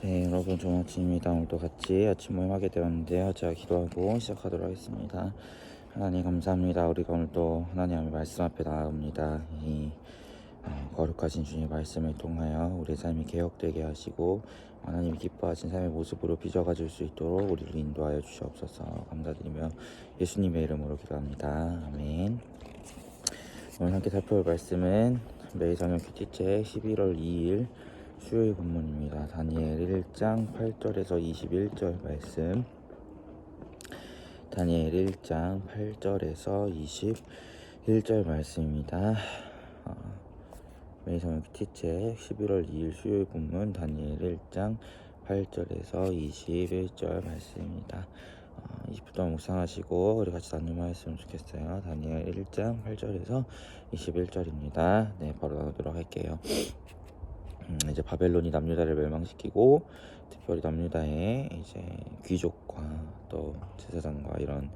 네, 여러분 좋은 아침입니다. 오늘도 같이 아침 모임 하게 되었는데요. 제가 기도하고 시작하도록 하겠습니다. 하나님 감사합니다. 우리가 오늘도 하나님의 말씀 앞에 나아옵니다. 이 거룩하신 주님의 말씀을 통하여 우리의 삶이 개혁되게 하시고 하나님이 기뻐하신 삶의 모습으로 빚어가질 수 있도록 우리를 인도하여 주시옵소서. 감사드리며 예수님의 이름으로 기도합니다. 아멘. 오늘 함께 살펴볼 말씀은 매일성경 큐티책 11월 2일 수요일 본문입니다. 다니엘 1장 8절에서 21절 말씀. 다니엘 1장 8절에서 21절 말씀입니다. 매일성경 큐티책 11월 2일 수요일 본문 다니엘 1장 8절에서 21절 말씀입니다. 20분 동안 묵상하시고 우리 같이 나누면 했으면 좋겠어요. 다니엘 1장 8절에서 21절입니다. 네, 바로 나누도록 할게요. 이제 바벨론이 남유다를 멸망시키고 특별히 남유다의 이제 귀족과 또 제사장과 이런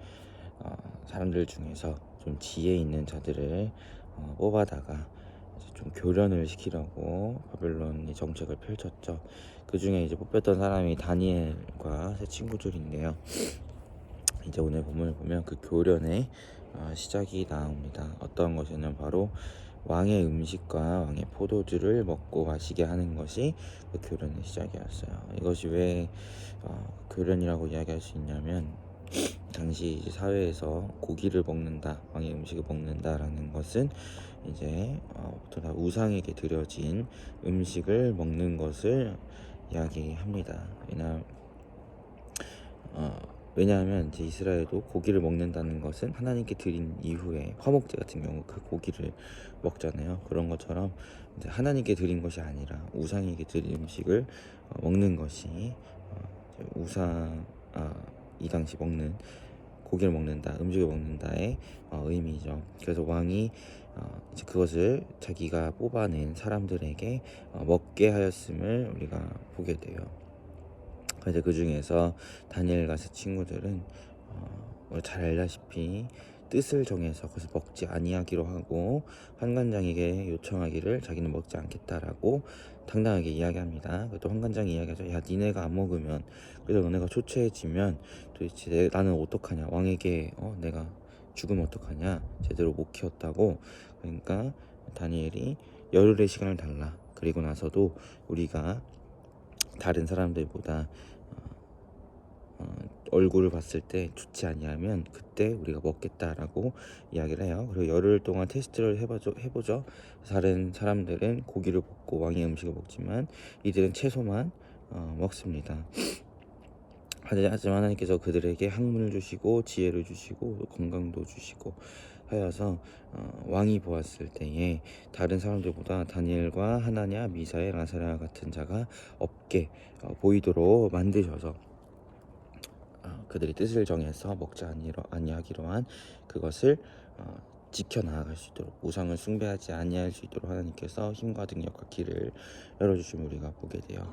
사람들 중에서 좀 지혜 있는 자들을 뽑아다가 이제 좀 교련을 시키려고 바벨론이 정책을 펼쳤죠. 그 중에 이제 뽑혔던 사람이 다니엘과 세 친구들인데요. 이제 오늘 본문을 보면 그 교련의 시작이 나옵니다. 어떤 것이냐면 바로 왕의 음식과 왕의 포도주를 먹고 마시게 하는 것이 그 교련의 시작이었어요. 이것이 왜 교련이라고 이야기할 수 있냐면 당시 이제 사회에서 고기를 먹는다, 왕의 음식을 먹는다라는 것은 이제 보통 다 우상에게 드려진 음식을 먹는 것을 이야기합니다. 왜냐하면 이제 이스라엘도 고기를 먹는다는 것은 하나님께 드린 이후에 화목제 같은 경우 그 고기를 먹잖아요. 그런 것처럼 이제 하나님께 드린 것이 아니라 우상에게 드린 음식을 먹는 것이 이 당시 먹는 고기를 먹는다, 음식을 먹는다의 의미죠. 그래서 왕이 이제 그것을 자기가 뽑아낸 사람들에게 먹게 하였음을 우리가 보게 돼요. 그래서 그 중에서 다니엘과 세 친구들은 잘 알다시피 뜻을 정해서 그것을 먹지 아니하기로 하고 환관장에게 요청하기를 자기는 먹지 않겠다라고 당당하게 이야기합니다. 또 환관장이 이야기하죠. 야, 니네가 안 먹으면, 그래서 너네가 초췌해지면 도대체 나는 어떡하냐, 왕에게 내가 죽으면 어떡하냐, 제대로 못 키웠다고. 그러니까 다니엘이 열흘의 시간을 달라. 그리고 나서도 우리가 다른 사람들보다 얼굴을 봤을 때 좋지 아니하면 그때 우리가 먹겠다라고 이야기를 해요. 그리고 열흘 동안 테스트를 해보죠. 다른 사람들은 고기를 먹고 왕의 음식을 먹지만 이들은 채소만 먹습니다. 하지만 하나님께서 그들에게 학문을 주시고 지혜를 주시고 건강도 주시고 하여서 왕이 보았을 때에 다른 사람들보다 다니엘과 하나냐, 미사엘, 아사랴 같은 자가 없게 보이도록 만드셔서 그들이 뜻을 정해서 먹지 아니하기로 한 그것을 지켜나갈 수 있도록, 우상을 숭배하지 아니할 수 있도록 하나님께서 힘과 능력과 길을 열어주시면 우리가 보게 돼요.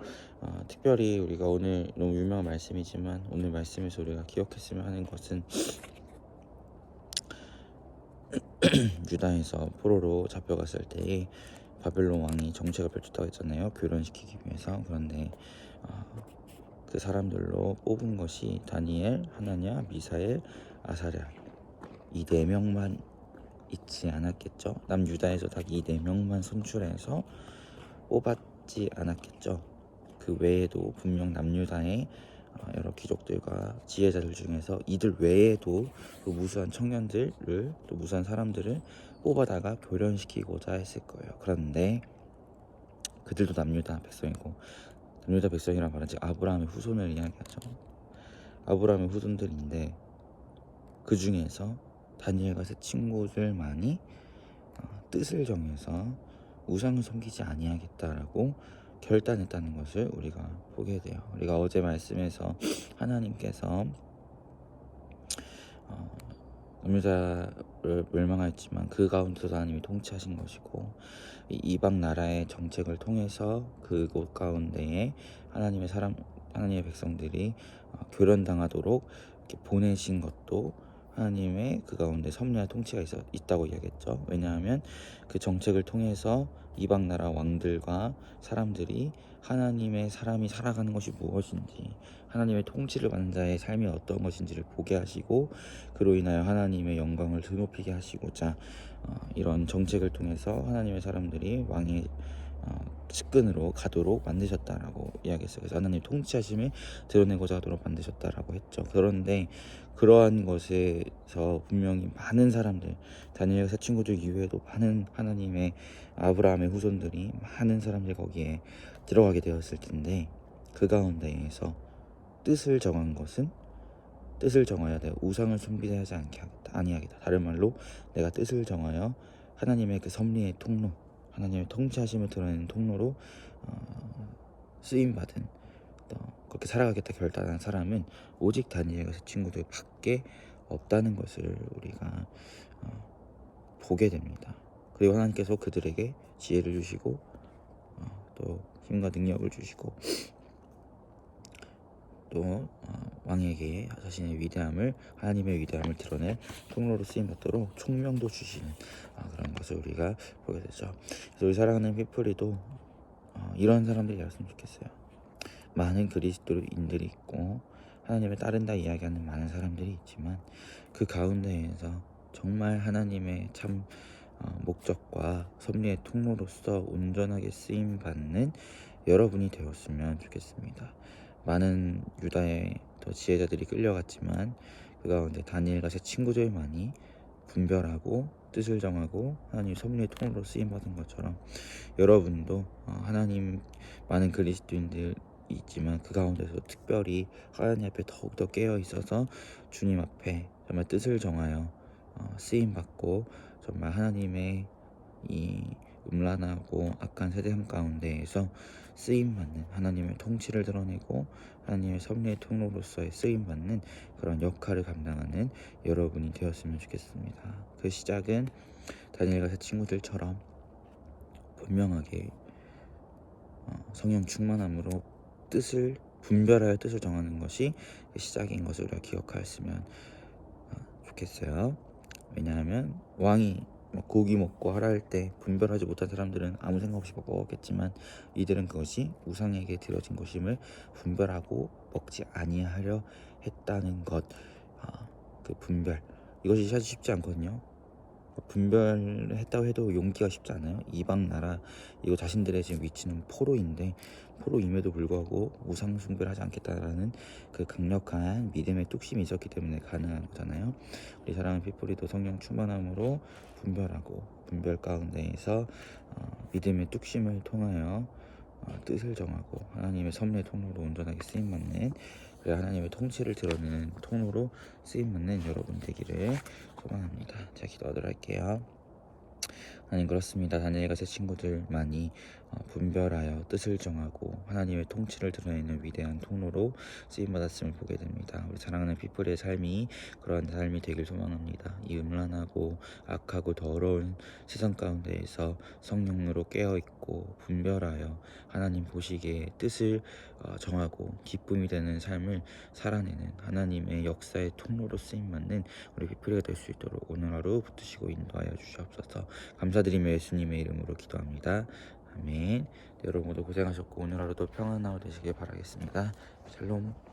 특별히 우리가 오늘 너무 유명한 말씀이지만 오늘 말씀에서 우리가 기억했으면 하는 것은 유다에서 포로로 잡혀갔을 때에 바벨론 왕이 정책을 펼쳤다고 했잖아요. 교련시키기 위해서. 그런데 그 사람들로 뽑은 것이 다니엘, 하나냐, 미사엘, 아사랴 이 4명만 있지 않았겠죠. 남유다에서 딱 이 4명만 선출해서 뽑았지 않았겠죠. 그 외에도 분명 남유다의 여러 귀족들과 지혜자들 중에서 이들 외에도 또 무수한 청년들을, 또 무수한 사람들을 뽑아다가 교련시키고자 했을 거예요. 그런데 그들도 남유다 백성이고, 남유다 백성이란 말은 즉 아브라함의 후손을 이야기하죠. 아브라함의 후손들인데 그 중에서 다니엘과 세 친구들만이 뜻을 정해서 우상을 섬기지 아니하겠다라고 결단했다는 것을 우리가 보게 돼요. 우리가 어제 말씀에서 하나님께서 남유다를 멸망하였지만 그 가운데서 하나님이 통치하신 것이고, 이방 나라의 정책을 통해서 그곳 가운데에 하나님의 백성들이 교련당하도록 이렇게 보내신 것도 하나님의 그 가운데 섭리와 통치가 있다고 이야기했죠. 왜냐하면 그 정책을 통해서 이방 나라 왕들과 사람들이 하나님의 사람이 살아가는 것이 무엇인지, 하나님의 통치를 받는 자의 삶이 어떤 것인지를 보게 하시고, 그로 인하여 하나님의 영광을 드높이게 하시고자 이런 정책을 통해서 하나님의 사람들이 왕의 측근으로 가도록 만드셨다라고 이야기했어요. 그래서 하나님 통치하심을 드러내고자 하도록 만드셨다라고 했죠. 그런데 그러한 것에서 분명히 많은 사람들, 다니엘 세 친구들 이외에도 많은 하나님의 아브라함의 후손들이 많은 사람들이 거기에 들어가게 되었을 텐데, 그 가운데에서 뜻을 정한 것은 뜻을 정하여 내가 우상을 숭배하지 않게 하겠다, 아니하겠다. 다른 말로 내가 뜻을 정하여 하나님의 그 섭리의 통로, 하나님의 통치하심을 드러내는 통로로 쓰임받은, 그렇게 살아가겠다 결단한 사람은 오직 다니엘과 세 친구들 밖에 없다는 것을 우리가 보게 됩니다. 그리고 하나님께서 그들에게 지혜를 주시고 또 힘과 능력을 주시고 또 왕에게 자신의 위대함을, 하나님의 위대함을 드러낼 통로로 쓰임받도록 총명도 주시는 그런 것을 우리가 보게 되죠. 그래서 우리 사랑하는 피플이도 이런 사람들이 되었으면 좋겠어요. 많은 그리스도인들이 있고 하나님을 따른다 이야기하는 많은 사람들이 있지만, 그 가운데에서 정말 하나님의 참 목적과 섭리의 통로로서 온전하게 쓰임받는 여러분이 되었으면 좋겠습니다. 많은 유다의 더 지혜자들이 끌려갔지만 그 가운데 다니엘과 세 친구들만이 분별하고 뜻을 정하고 하나님 섭리의 통로로 쓰임받은 것처럼, 여러분도 하나님, 많은 그리스도인들이 있지만 그 가운데서 특별히 하나님 앞에 더욱더 깨어 있어서 주님 앞에 정말 뜻을 정하여 쓰임받고, 정말 하나님의 이 음란하고 악한 세대함 가운데에서 쓰임받는, 하나님의 통치를 드러내고 하나님의 섭리의 통로로서의 쓰임받는 그런 역할을 감당하는 여러분이 되었으면 좋겠습니다. 그 시작은 다니엘과 세 친구들처럼 분명하게 성령 충만함으로 뜻을 분별하여 뜻을 정하는 것이 그 시작인 것을 우리가 기억하였으면 좋겠어요. 왜냐하면 왕이 고기 먹고 하라 할 때 분별하지 못한 사람들은 아무 생각 없이 먹었겠지만, 이들은 그것이 우상에게 드려진 것임을 분별하고 먹지 아니하려 했다는 것, 그 분별, 이것이 사실 쉽지 않거든요. 분별했다고 해도 용기가 쉽지 않아요. 이방 나라, 이거 자신들의 지금 위치는 포로인데, 포로임에도 불구하고 우상 숭배를 하지 않겠다라는 그 강력한 믿음의 뚝심이 있었기 때문에 가능한 거잖아요. 우리 사랑하는 피플이도 성령 충만함으로 분별하고, 분별 가운데에서 믿음의 뚝심을 통하여 뜻을 정하고 하나님의 섭리의 통로로 온전하게 쓰임받는, 그래 하나님의 통치를 드러내는 통로로 쓰임받는 여러분 되기를 소망합니다. 제가 기도하도록 할게요. 하나님, 그렇습니다. 다니엘과 세 친구들만이 분별하여 뜻을 정하고 하나님의 통치를 드러내는 위대한 통로로 쓰임받았음을 보게 됩니다. 우리 사랑하는 피플의 삶이 그러한 삶이 되길 소망합니다. 이 음란하고 악하고 더러운 세상 가운데에서 성령으로 깨어있고 분별하여 하나님 보시기에 뜻을 정하고 기쁨이 되는 삶을 살아내는 하나님의 역사의 통로로 쓰임받는 우리 피플이가 될 수 있도록 오늘 하루 붙드시고 인도하여 주시옵소서. 감사드리며 예수님의 이름으로 기도합니다. 아멘. 여러분 모두 고생하셨고 오늘 하루도 평안한 하루 되시길 바라겠습니다. 샬롬.